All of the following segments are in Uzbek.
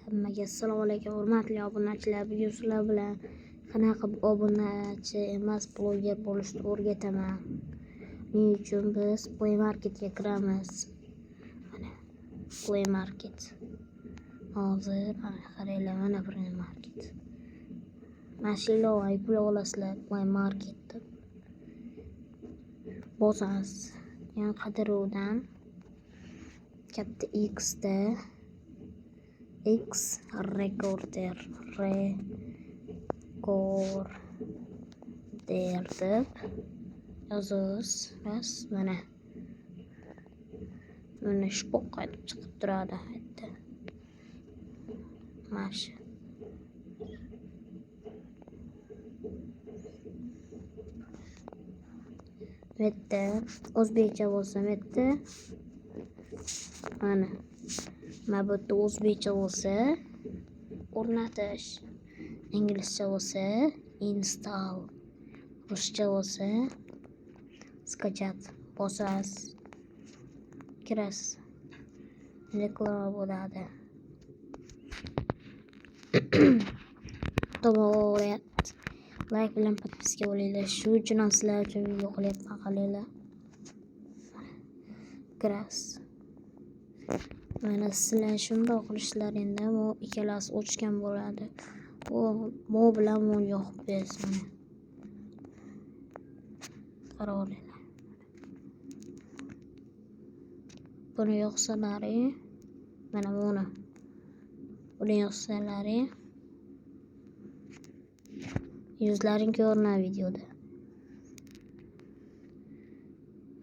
Hammaga assalomu alaykum hurmatli obunachilar. Bugun sizlar bilan qanaqa obunachi emas bloger bo'lishni o'rgataman. Buning uchun biz Play Marketga kiramiz. Mana Play Market. Hozir qaranglar, mana Play Market. Mashina pul olasizlar Play Marketda. Bosasiz. Yani qidiruvdan katta X da X rekorder deb yozasiz. Bas mana shpoq qaytib chiqib turadi. Mash bitta o'zbekcha bo'lsa bitta mana bu yerda o'zbekcha bo'lsa o'rnatish, inglizcha bo'lsa install, ruscha bo'lsa skачать bosasiz, kirasiz, reklama bo'ladi. To'g'ri, like bilan podpiska bo'linglar. Shu uchun ham sizlar uchun video qilyapman, qaranglar. Kirasiz. Mana sizlar shundoq qilishlaringda bu ikkalasi o'chgan bo'ladi. Bu bilan bu yoqib berasiz mana. Qaranglar. Buni yoqsalaring, mana buni yoqsalaring yuzlaring ko'rinadi videoda.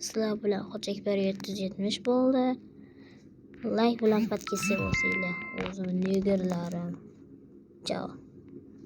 Sizlar bilan Xo'jakbar 770 bo'ldi. Like bilan podpiska bo'lsanglar, o'zim nigirlarim. Ciao.